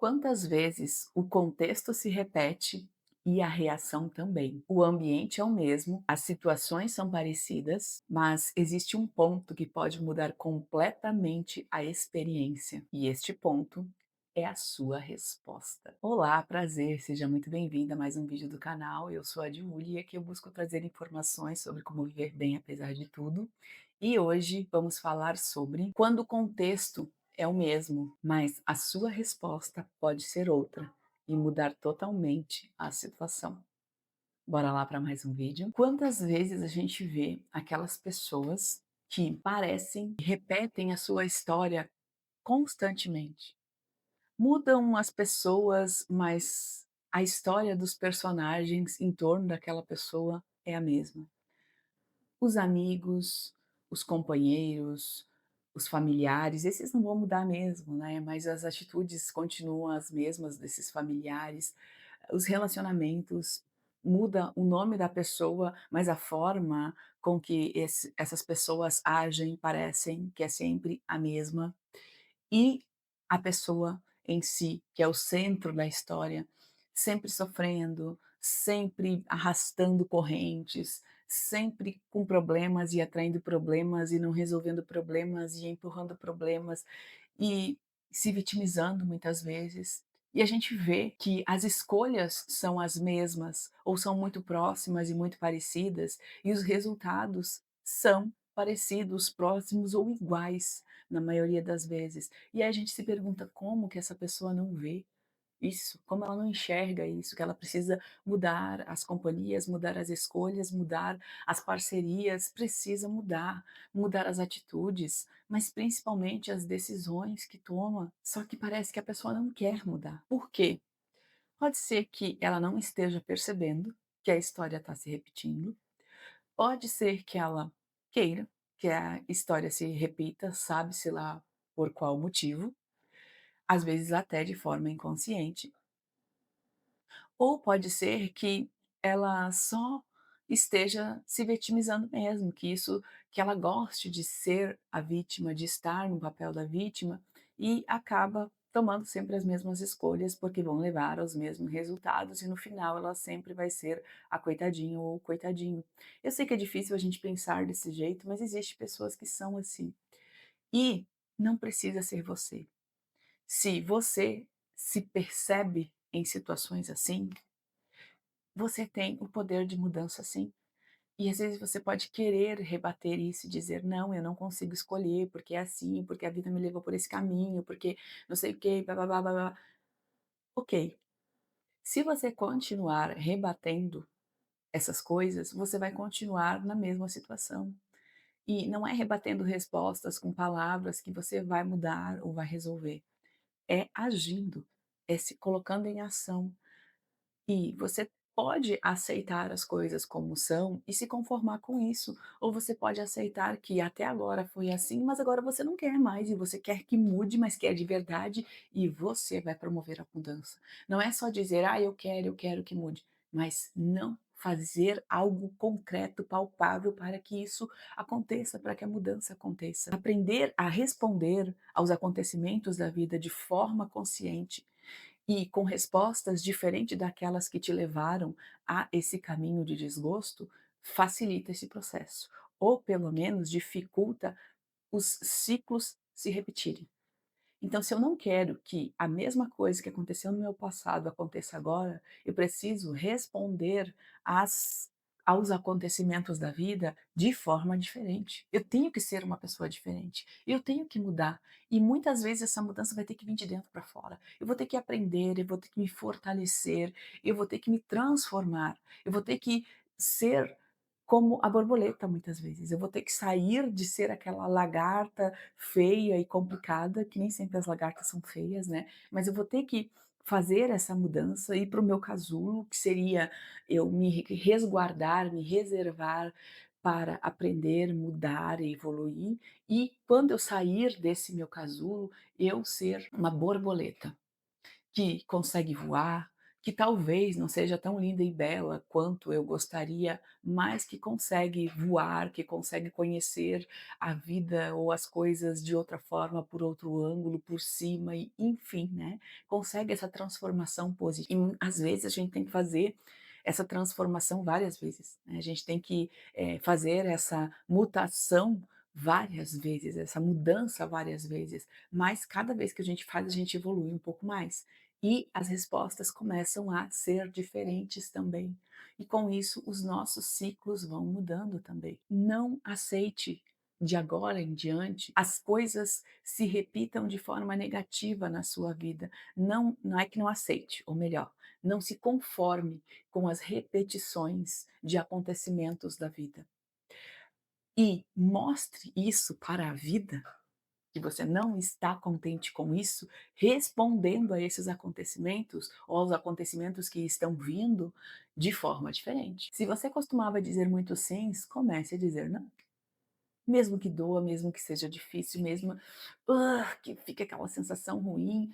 Quantas vezes o contexto se repete e a reação também? O ambiente é o mesmo, as situações são parecidas, mas existe um ponto que pode mudar completamente a experiência, e este ponto é a sua resposta. Olá, prazer, seja muito bem-vinda a mais um vídeo do canal. Eu sou a Julie e aqui eu busco trazer informações sobre como viver bem apesar de tudo. E hoje vamos falar sobre quando o contexto é o mesmo, mas a sua resposta pode ser outra e mudar totalmente a situação. Bora lá para mais um vídeo? Quantas vezes a gente vê aquelas pessoas que parecem, repetem a sua história constantemente? Mudam as pessoas, mas a história dos personagens em torno daquela pessoa é a mesma. Os amigos, os companheiros, os familiares, esses não vão mudar mesmo, né, mas as atitudes continuam as mesmas desses familiares, os relacionamentos, muda o nome da pessoa, mas a forma com que essas pessoas agem parecem que é sempre a mesma. E a pessoa em si, que é o centro da história, sempre sofrendo, sempre arrastando correntes, sempre com problemas e atraindo problemas e não resolvendo problemas e empurrando problemas e se vitimizando muitas vezes. E a gente vê que as escolhas são as mesmas ou são muito próximas e muito parecidas e os resultados são parecidos, próximos ou iguais na maioria das vezes. E aí a gente se pergunta como que essa pessoa não vê isso, como ela não enxerga isso, que ela precisa mudar as companhias, mudar as escolhas, mudar as parcerias, precisa mudar, mudar as atitudes, mas principalmente as decisões que toma. Só que parece que a pessoa não quer mudar. Por quê? Pode ser que ela não esteja percebendo que a história está se repetindo, pode ser que ela queira que a história se repita, sabe-se lá por qual motivo, às vezes até de forma inconsciente, ou pode ser que ela só esteja se vitimizando mesmo, que ela goste de ser a vítima, de estar no papel da vítima e acaba tomando sempre as mesmas escolhas, porque vão levar aos mesmos resultados e no final ela sempre vai ser a coitadinha ou o coitadinho. Eu sei que é difícil a gente pensar desse jeito, mas existem pessoas que são assim. E não precisa ser você. Se você se percebe em situações assim, você tem o poder de mudança sim. E às vezes você pode querer rebater isso e dizer: "Não, eu não consigo escolher, porque é assim, porque a vida me levou por esse caminho, porque não sei o quê, blá-blá-blá-blá-blá". Ok, se você continuar rebatendo essas coisas, você vai continuar na mesma situação. E não é rebatendo respostas com palavras que você vai mudar ou vai resolver, é agindo, é se colocando em ação. E você pode aceitar as coisas como são e se conformar com isso, ou você pode aceitar que até agora foi assim, mas agora você não quer mais e você quer que mude, mas quer de verdade e você vai promover a mudança. Não é só dizer: "Ah, eu quero que mude", mas não fazer algo concreto, palpável para que isso aconteça, para que a mudança aconteça. Aprender a responder aos acontecimentos da vida de forma consciente e com respostas diferentes daquelas que te levaram a esse caminho de desgosto, facilita esse processo, ou pelo menos dificulta os ciclos se repetirem. Então, se eu não quero que a mesma coisa que aconteceu no meu passado aconteça agora, eu preciso responder às aos acontecimentos da vida de forma diferente. Eu tenho que ser uma pessoa diferente, eu tenho que mudar, e muitas vezes essa mudança vai ter que vir de dentro para fora. Eu vou ter que aprender, eu vou ter que me fortalecer, eu vou ter que me transformar, eu vou ter que ser como a borboleta muitas vezes, eu vou ter que sair de ser aquela lagarta feia e complicada, que nem sempre as lagartas são feias, né, mas eu vou ter que fazer essa mudança, ir para o meu casulo, que seria eu me resguardar, me reservar para aprender, mudar e evoluir, e quando eu sair desse meu casulo, eu ser uma borboleta que consegue voar, que talvez não seja tão linda e bela quanto eu gostaria, mas que consegue voar, que consegue conhecer a vida ou as coisas de outra forma, por outro ângulo, por cima e enfim, né, consegue essa transformação positiva. E às vezes a gente tem que fazer essa transformação várias vezes, né, a gente tem que, fazer essa mutação várias vezes, essa mudança várias vezes, mas cada vez que a gente faz, a gente evolui um pouco mais. E as respostas começam a ser diferentes também. E com isso, os nossos ciclos vão mudando também. Não aceite de agora em diante as coisas se repitam de forma negativa na sua vida. Não é que não aceite, ou melhor, não se conforme com as repetições de acontecimentos da vida. E mostre isso para a vida que você não está contente com isso, respondendo a esses acontecimentos ou aos acontecimentos que estão vindo de forma diferente. Se você costumava dizer muito sims, comece a dizer não. Mesmo que doa, mesmo que seja difícil, mesmo que fique aquela sensação ruim,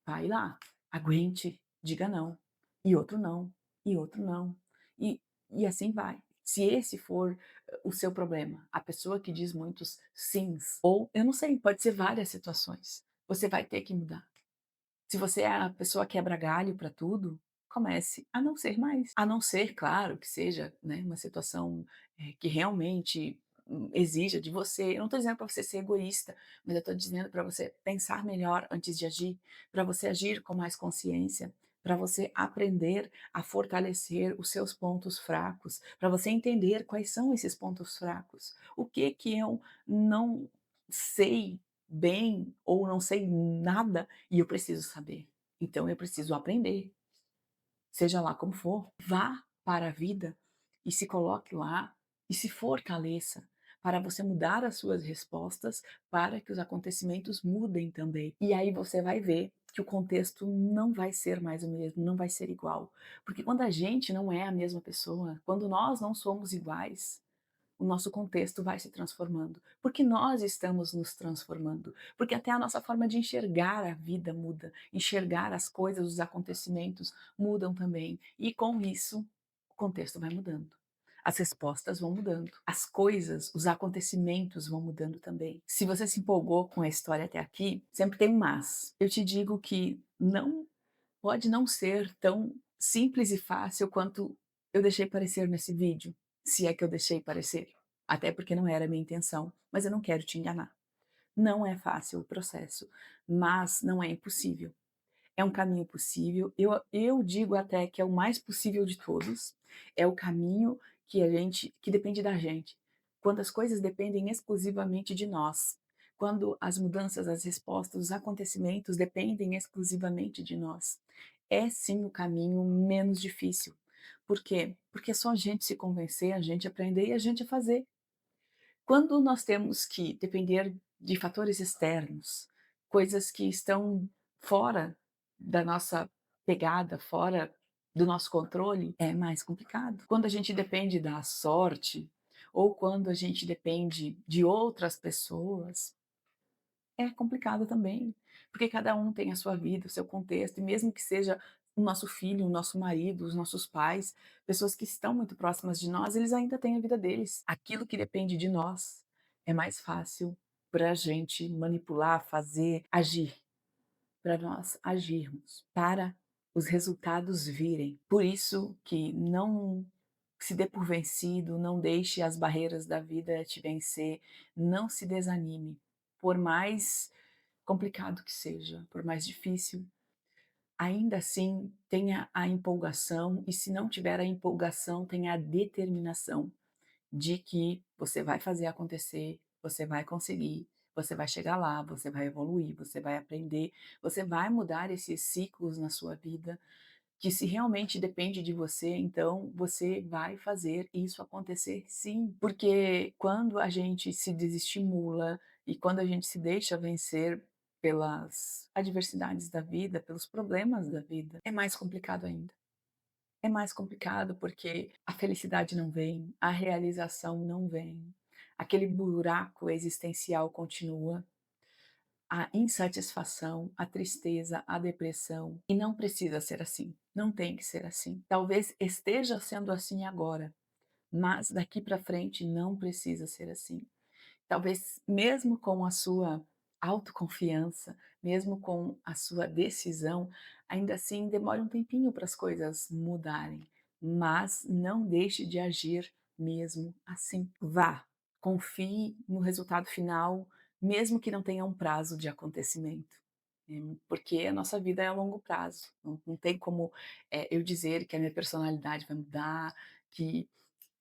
vai lá, aguente, diga não, e outro não, e outro não, e e assim vai. Se esse for o seu problema, a pessoa que diz muitos sims, ou eu não sei, pode ser várias situações, você vai ter que mudar. Se você é a pessoa quebra galho para tudo, comece a não ser mais. A não ser, claro, que seja, né, uma situação, que realmente, exija de você. Eu não estou dizendo para você ser egoísta, mas eu estou dizendo para você pensar melhor antes de agir, para você agir com mais consciência, para você aprender a fortalecer os seus pontos fracos, para você entender quais são esses pontos fracos. O que que eu não sei bem ou não sei nada e eu preciso saber. Então eu preciso aprender, seja lá como for. Vá para a vida e se coloque lá e se fortaleça para você mudar as suas respostas, para que os acontecimentos mudem também. E aí você vai ver que o contexto não vai ser mais o mesmo, não vai ser igual. Porque quando a gente não é a mesma pessoa, quando nós não somos iguais, o nosso contexto vai se transformando, porque nós estamos nos transformando, porque até a nossa forma de enxergar a vida muda, enxergar as coisas, os acontecimentos mudam também, e com isso o contexto vai mudando. As respostas vão mudando, as coisas, os acontecimentos vão mudando também. Se você se empolgou com a história até aqui, sempre tem um mas. Eu te digo que não pode não ser tão simples e fácil quanto eu deixei parecer nesse vídeo, se é que eu deixei parecer. Até porque não era a minha intenção, mas eu não quero te enganar. Não é fácil o processo, mas não é impossível. É um caminho possível, eu digo até que é o mais possível de todos, é o caminho que depende da gente. Quando as coisas dependem exclusivamente de nós, quando as mudanças, as respostas, os acontecimentos dependem exclusivamente de nós, é sim o caminho menos difícil. Por quê? Porque é só a gente se convencer, a gente aprender e a gente fazer. Quando nós temos que depender de fatores externos, coisas que estão fora da nossa pegada, fora do nosso controle, é mais complicado. Quando a gente depende da sorte, ou quando a gente depende de outras pessoas, é complicado também, porque cada um tem a sua vida, o seu contexto, e mesmo que seja o nosso filho, o nosso marido, os nossos pais, pessoas que estão muito próximas de nós, eles ainda têm a vida deles. Aquilo que depende de nós é mais fácil para a gente manipular, fazer, agir, para nós agirmos, para os resultados virem. Por isso que não se dê por vencido, não deixe as barreiras da vida te vencer, não se desanime, por mais complicado que seja, por mais difícil, ainda assim tenha a empolgação e se não tiver a empolgação, tenha a determinação de que você vai fazer acontecer, você vai conseguir, você vai chegar lá, você vai evoluir, você vai aprender, você vai mudar esses ciclos na sua vida, que se realmente depende de você, então você vai fazer isso acontecer sim, porque quando a gente se desestimula e quando a gente se deixa vencer pelas adversidades da vida, pelos problemas da vida, é mais complicado ainda. É mais complicado porque a felicidade não vem, a realização não vem, aquele buraco existencial continua, a insatisfação, a tristeza, a depressão. E não precisa ser assim, não tem que ser assim. Talvez esteja sendo assim agora, mas daqui para frente não precisa ser assim. Talvez mesmo com a sua autoconfiança, mesmo com a sua decisão, ainda assim demore um tempinho para as coisas mudarem, mas não deixe de agir mesmo assim. Vá, confie no resultado final, mesmo que não tenha um prazo de acontecimento, porque a nossa vida é a longo prazo, não tem como, eu dizer que a minha personalidade vai mudar, que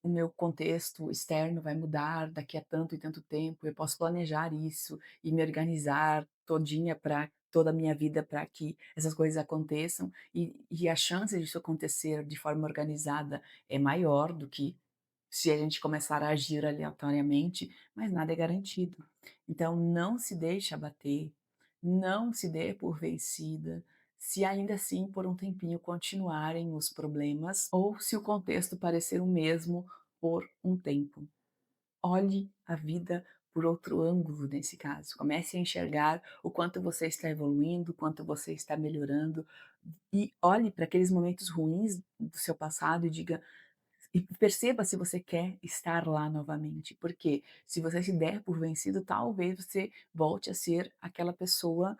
o meu contexto externo vai mudar daqui a tanto e tanto tempo, eu posso planejar isso e me organizar todinha para toda a minha vida para que essas coisas aconteçam, e a chance disso acontecer de forma organizada é maior do que se a gente começar a agir aleatoriamente, mas nada é garantido. Então não se deixe abater, não se dê por vencida, se ainda assim por um tempinho continuarem os problemas ou se o contexto parecer o mesmo por um tempo. Olhe a vida por outro ângulo nesse caso. Comece a enxergar o quanto você está evoluindo, o quanto você está melhorando e olhe para aqueles momentos ruins do seu passado e diga e perceba se você quer estar lá novamente, porque se você se der por vencido, talvez você volte a ser aquela pessoa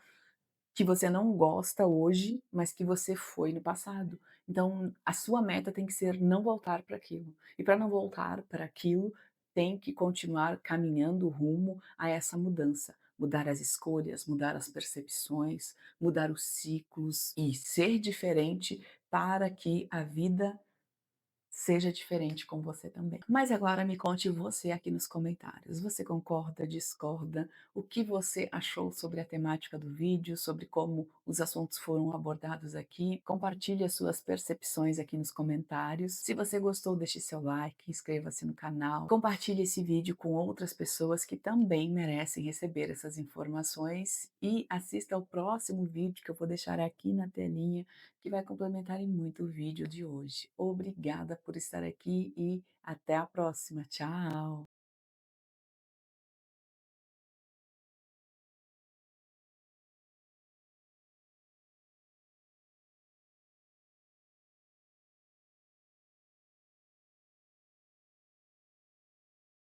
que você não gosta hoje, mas que você foi no passado. Então, a sua meta tem que ser não voltar para aquilo. E para não voltar para aquilo, tem que continuar caminhando rumo a essa mudança. Mudar as escolhas, mudar as percepções, mudar os ciclos e ser diferente para que a vida seja diferente com você também. Mas agora me conte você aqui nos comentários. Você concorda, discorda? O que você achou sobre a temática do vídeo, sobre como os assuntos foram abordados aqui? Compartilhe as suas percepções aqui nos comentários. Se você gostou, deixe seu like, inscreva-se no canal, compartilhe esse vídeo com outras pessoas que também merecem receber essas informações e assista ao próximo vídeo que eu vou deixar aqui na telinha que vai complementar em muito o vídeo de hoje. Obrigada por estar aqui e até a próxima. Tchau!